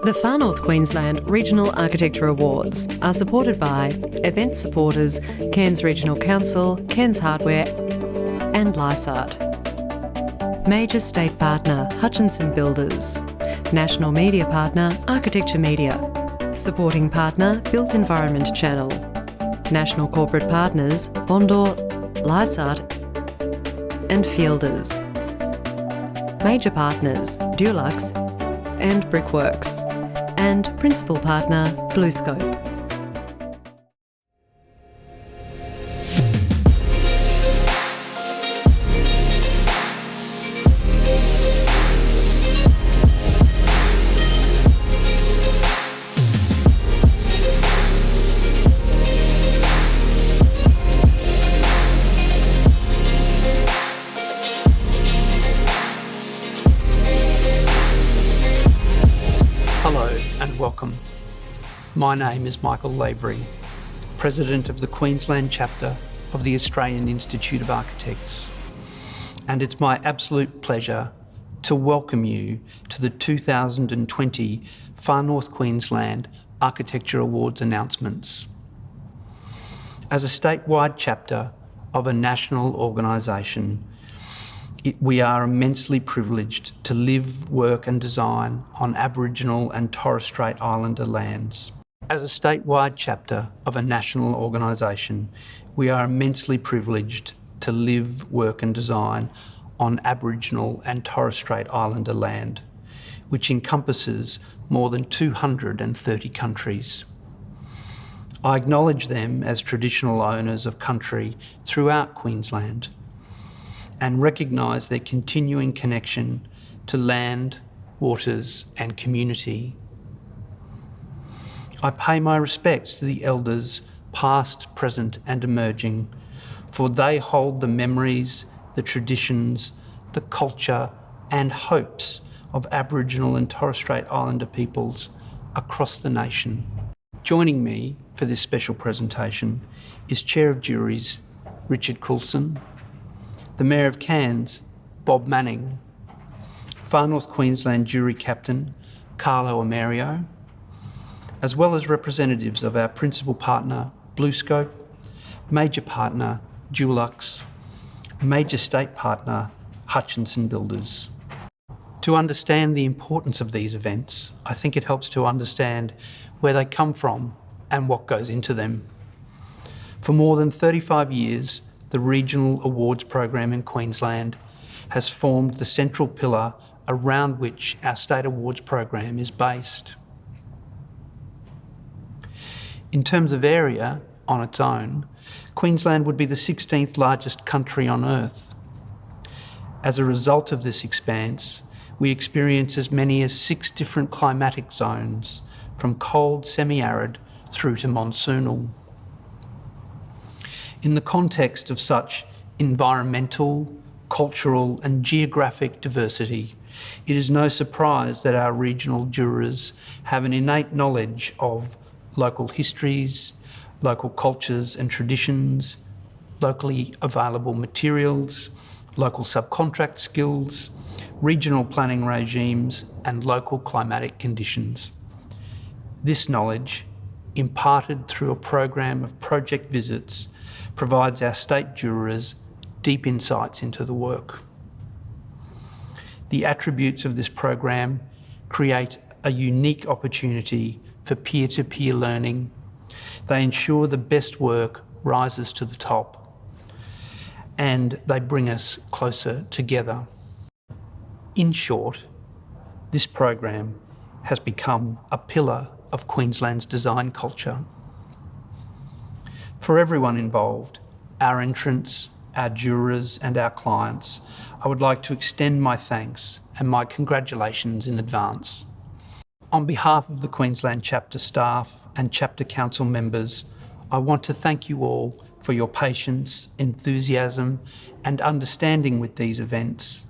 The Far North Queensland Regional Architecture Awards are supported by event supporters Cairns Regional Council, Cairns Hardware and Lysart. Major state partner Hutchinson Builders. National media partner Architecture Media. Supporting partner Built Environment Channel. National corporate partners Bondor, Lysart and Fielders. Major partners Dulux and Brickworks. And principal partner BlueScope. Hello and welcome. My name is Michael Lavery, President of the Queensland chapter of the Australian Institute of Architects, and it's my absolute pleasure to welcome you to the 2020 Far North Queensland Architecture Awards announcements. As a statewide chapter of a national organisation, we are immensely privileged to live, work and design on Aboriginal and Torres Strait Islander lands. As a statewide chapter of a national organisation, we are immensely privileged to live, work and design on Aboriginal and Torres Strait Islander land, which encompasses more than 230 countries. I acknowledge them as traditional owners of country throughout Queensland, and recognise their continuing connection to land, waters and community. I pay my respects to the elders, past, present and emerging, for they hold the memories, the traditions, the culture and hopes of Aboriginal and Torres Strait Islander peoples across the nation. Joining me for this special presentation is Chair of Juries Richard Coulson, the Mayor of Cairns, Bob Manning, Far North Queensland Jury Captain, Carlo Amerio, as well as representatives of our principal partner, BlueScope, major partner, Dulux, major state partner, Hutchinson Builders. To understand the importance of these events, I think it helps to understand where they come from and what goes into them. For more than 35 years, the Regional Awards Program in Queensland has formed the central pillar around which our State Awards Program is based. In terms of area, on its own, Queensland would be the 16th largest country on Earth. As a result of this expanse, we experience as many as 6 different climatic zones, from cold semi-arid through to monsoonal. In the context of such environmental, cultural and geographic diversity, it is no surprise that our regional jurors have an innate knowledge of local histories, local cultures and traditions, locally available materials, local subcontract skills, regional planning regimes and local climatic conditions. This knowledge, imparted through a program of project visits, provides our state jurors deep insights into the work. The attributes of this program create a unique opportunity for peer-to-peer learning. They ensure the best work rises to the top, and they bring us closer together. In short, this program has become a pillar of Queensland's design culture. For everyone involved, our entrants, our jurors and our clients, I would like to extend my thanks and my congratulations in advance. On behalf of the Queensland chapter staff and chapter council members, I want to thank you all for your patience, enthusiasm and understanding with these events,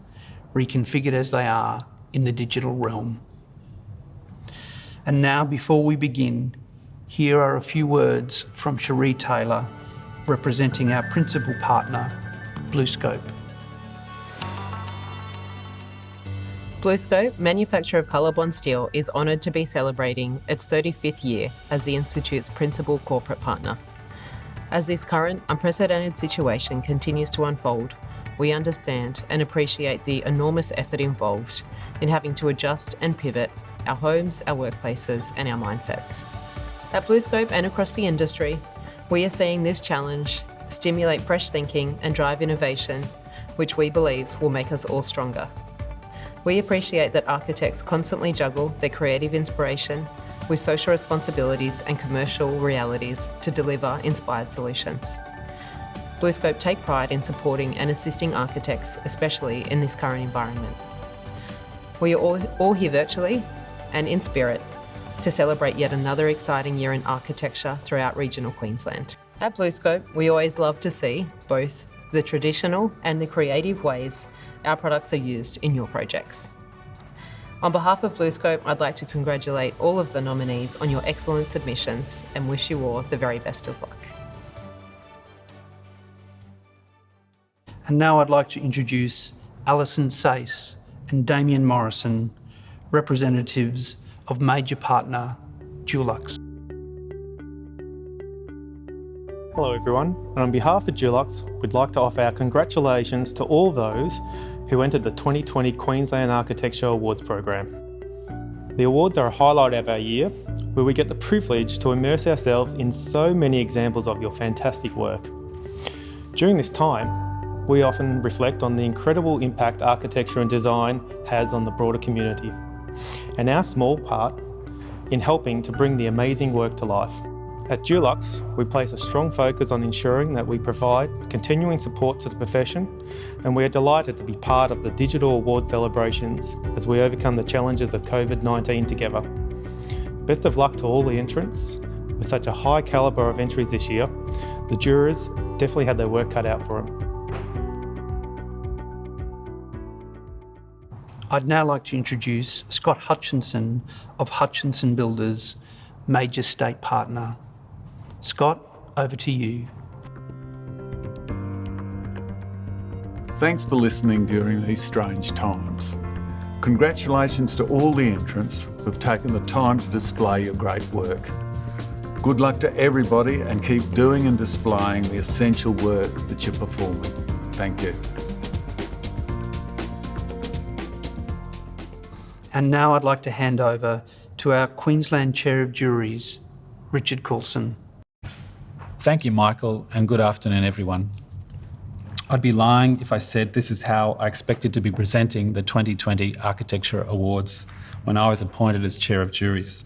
reconfigured as they are in the digital realm. And now, before we begin, here are a few words from Cherie Taylor, representing our principal partner, BlueScope. BlueScope, manufacturer of ColourBond steel, is honoured to be celebrating its 35th year as the Institute's principal corporate partner. As this current, unprecedented situation continues to unfold, we understand and appreciate the enormous effort involved in having to adjust and pivot our homes, our workplaces, and our mindsets. At BlueScope and across the industry, we are seeing this challenge stimulate fresh thinking and drive innovation, which we believe will make us all stronger. We appreciate that architects constantly juggle their creative inspiration with social responsibilities and commercial realities to deliver inspired solutions. BlueScope take pride in supporting and assisting architects, especially in this current environment. We are all here virtually and in spirit to celebrate yet another exciting year in architecture throughout regional Queensland. At BlueScope, we always love to see both the traditional and the creative ways our products are used in your projects. On behalf of BlueScope, I'd like to congratulate all of the nominees on your excellent submissions and wish you all the very best of luck. And now I'd like to introduce Alison Sace and Damien Morrison, representatives of major partner Dulux. Hello everyone, and on behalf of Dulux, we'd like to offer our congratulations to all those who entered the 2020 Queensland Architecture Awards program. The awards are a highlight of our year, where we get the privilege to immerse ourselves in so many examples of your fantastic work. During this time, we often reflect on the incredible impact architecture and design has on the broader community, and our small part in helping to bring the amazing work to life. At Dulux, we place a strong focus on ensuring that we provide continuing support to the profession, and we are delighted to be part of the digital award celebrations as we overcome the challenges of COVID-19 together. Best of luck to all the entrants. With such a high calibre of entries this year, the jurors definitely had their work cut out for them. I'd now like to introduce Scott Hutchinson of Hutchinson Builders, major state partner. Scott, over to you. Thanks for listening during these strange times. Congratulations to all the entrants who've taken the time to display your great work. Good luck to everybody and keep doing and displaying the essential work that you're performing. Thank you. And now I'd like to hand over to our Queensland Chair of Juries, Richard Coulson. Thank you, Michael, and good afternoon, everyone. I'd be lying if I said this is how I expected to be presenting the 2020 Architecture Awards when I was appointed as Chair of Juries.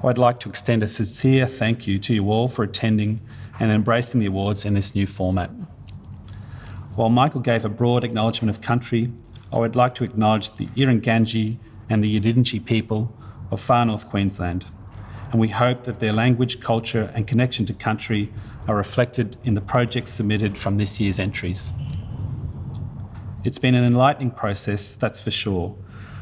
I'd like to extend a sincere thank you to you all for attending and embracing the awards in this new format. While Michael gave a broad acknowledgement of country, I would like to acknowledge the Irranganji and the Yidinji people of Far North Queensland, and we hope that their language, culture and connection to country are reflected in the projects submitted from this year's entries. It's been an enlightening process, that's for sure,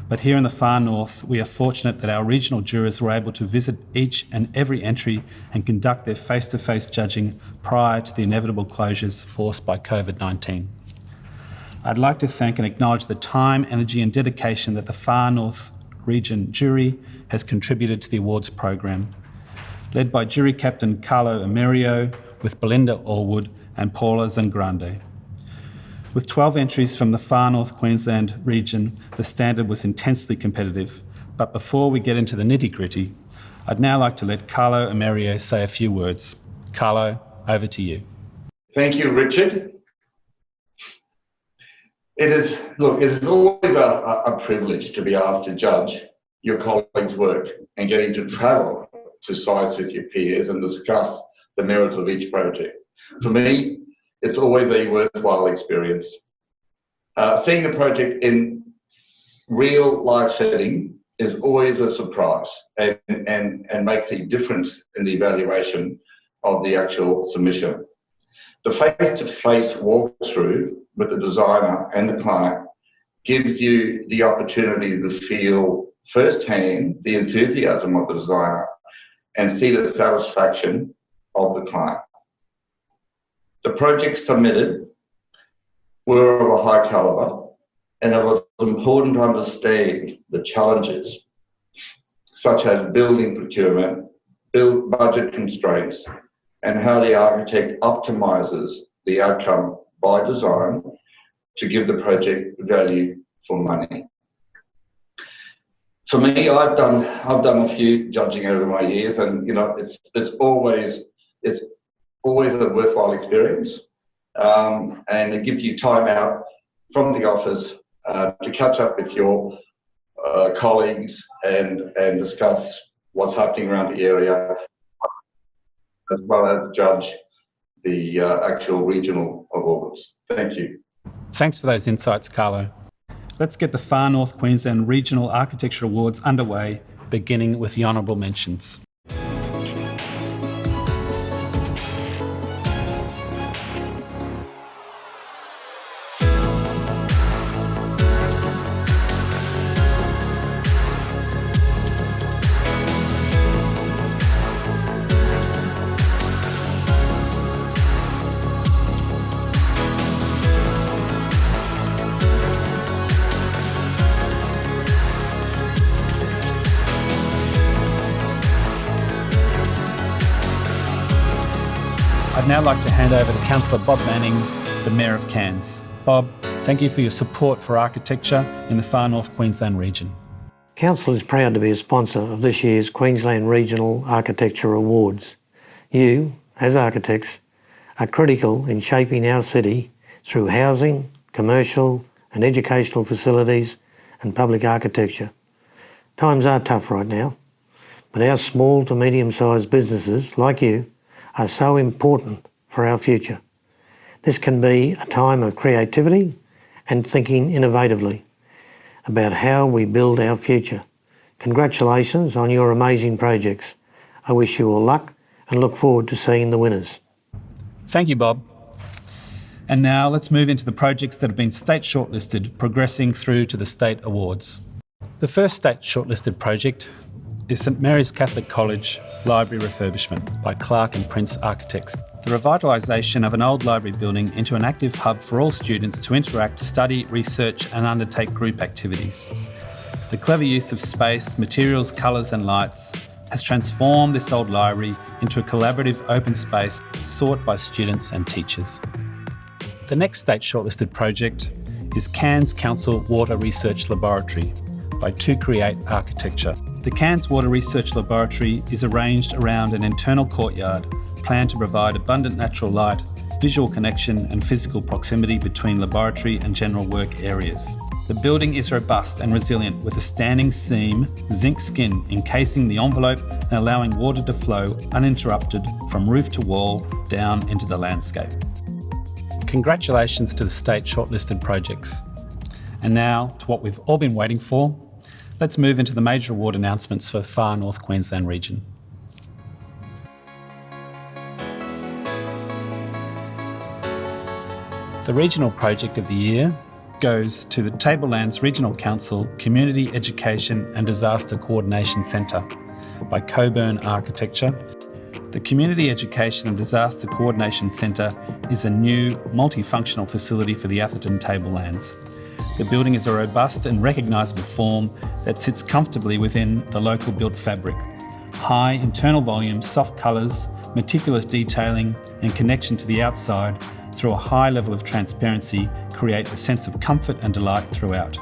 but here in the Far North, we are fortunate that our regional jurors were able to visit each and every entry and conduct their face-to-face judging prior to the inevitable closures forced by COVID-19. I'd like to thank and acknowledge the time, energy and dedication that the Far North Region jury has contributed to the awards program, led by jury captain Carlo Amerio with Belinda Allwood and Paula Zangrande. With 12 entries from the Far North Queensland region, the standard was intensely competitive. But before we get into the nitty-gritty, I'd now like to let Carlo Amerio say a few words. Carlo, over to you. Thank you, Richard. It is always a privilege to be asked to judge your colleagues' work and getting to travel to sites with your peers and discuss the merits of each project. For me, it's always a worthwhile experience. Seeing the project in real life setting is always a surprise and makes a difference in the evaluation of the actual submission. The face-to-face walkthrough with the designer and the client gives you the opportunity to feel firsthand the enthusiasm of the designer and see the satisfaction of the client. The projects submitted were of a high calibre, and it was important to understand the challenges, such as building procurement, budget constraints, and how the architect optimises the outcome by design to give the project value for money. For me, I've done a few judging over my years, and it's always a worthwhile experience, and it gives you time out from the office to catch up with your colleagues and discuss what's happening around the area, as well as judge the actual regional awards. Thank you. Thanks for those insights, Carlo. Let's get the Far North Queensland Regional Architecture Awards underway, beginning with the honourable mentions. I'd now like to hand over to Councillor Bob Manning, the Mayor of Cairns. Bob, thank you for your support for architecture in the Far North Queensland region. Council is proud to be a sponsor of this year's Queensland Regional Architecture Awards. You, as architects, are critical in shaping our city through housing, commercial and educational facilities and public architecture. Times are tough right now, but our small to medium-sized businesses, like you, are so important for our future. This can be a time of creativity and thinking innovatively about how we build our future. Congratulations on your amazing projects. I wish you all luck and look forward to seeing the winners. Thank you, Bob. And now let's move into the projects that have been state shortlisted, progressing through to the state awards. The first state shortlisted project is St Mary's Catholic College Library Refurbishment by Clark and Prince Architects. The revitalisation of an old library building into an active hub for all students to interact, study, research and undertake group activities. The clever use of space, materials, colours and lights has transformed this old library into a collaborative open space sought by students and teachers. The next state shortlisted project is Cairns Council Water Research Laboratory by To Create Architecture. The Cairns Water Research Laboratory is arranged around an internal courtyard planned to provide abundant natural light, visual connection and physical proximity between laboratory and general work areas. The building is robust and resilient with a standing seam zinc skin encasing the envelope and allowing water to flow uninterrupted from roof to wall down into the landscape. Congratulations to the state shortlisted projects. And now to what we've all been waiting for. Let's move into the major award announcements for the Far North Queensland region. The regional project of the year goes to the Tablelands Regional Council Community Education and Disaster Coordination Centre by Coburn Architecture. The Community Education and Disaster Coordination Centre is a new multifunctional facility for the Atherton Tablelands. The building is a robust and recognisable form that sits comfortably within the local built fabric. High internal volume, soft colours, meticulous detailing and connection to the outside through a high level of transparency create a sense of comfort and delight throughout.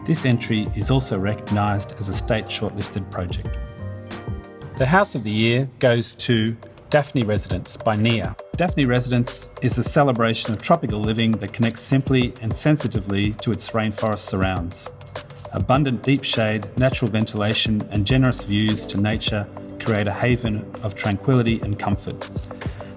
This entry is also recognised as a state shortlisted project. The House of the Year goes to Daphne Residence by Nia. Daphne Residence is a celebration of tropical living that connects simply and sensitively to its rainforest surrounds. Abundant deep shade, natural ventilation and generous views to nature create a haven of tranquility and comfort.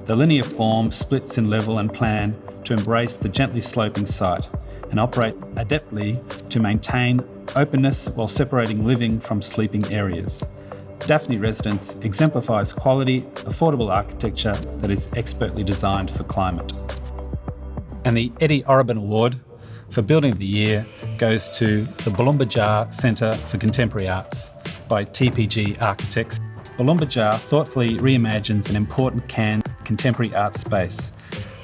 The linear form splits in level and plan to embrace the gently sloping site and operate adeptly to maintain openness while separating living from sleeping areas. Daphne Residence exemplifies quality, affordable architecture that is expertly designed for climate. And the Eddie Orabin Award for Building of the Year goes to the Balumbajar Centre for Contemporary Arts by TPG Architects. Balumbajar thoughtfully reimagines an important Cairns contemporary art space.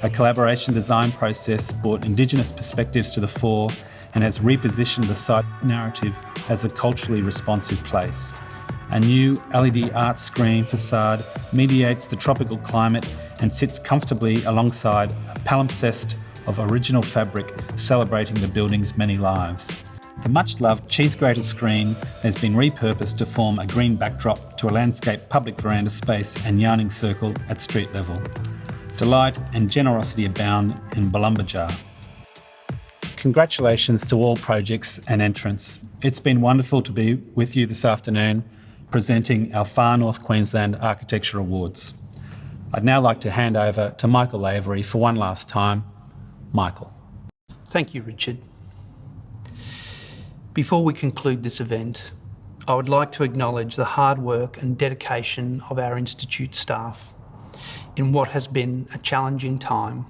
A collaboration design process brought Indigenous perspectives to the fore and has repositioned the site narrative as a culturally responsive place. A new LED art screen facade mediates the tropical climate and sits comfortably alongside a palimpsest of original fabric celebrating the building's many lives. The much-loved cheese grater screen has been repurposed to form a green backdrop to a landscape public veranda space and yarning circle at street level. Delight and generosity abound in Balumbajar. Congratulations to all projects and entrants. It's been wonderful to be with you this afternoon presenting our Far North Queensland Architecture Awards. I'd now like to hand over to Michael Lavery for one last time. Michael. Thank you, Richard. Before we conclude this event, I would like to acknowledge the hard work and dedication of our Institute staff in what has been a challenging time.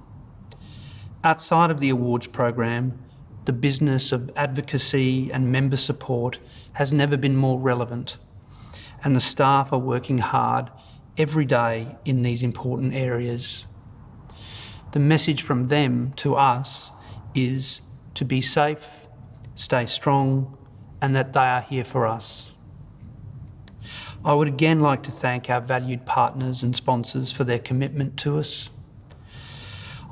Outside of the awards program, the business of advocacy and member support has never been more relevant, and the staff are working hard every day in these important areas. The message from them to us is to be safe, stay strong, and that they are here for us. I would again like to thank our valued partners and sponsors for their commitment to us.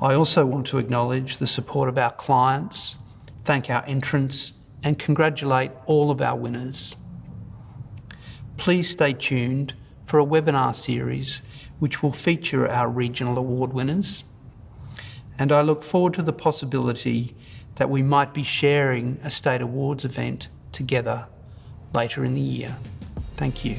I also want to acknowledge the support of our clients, thank our entrants, and congratulate all of our winners. Please stay tuned for a webinar series which will feature our regional award winners, and I look forward to the possibility that we might be sharing a State Awards event together later in the year. Thank you.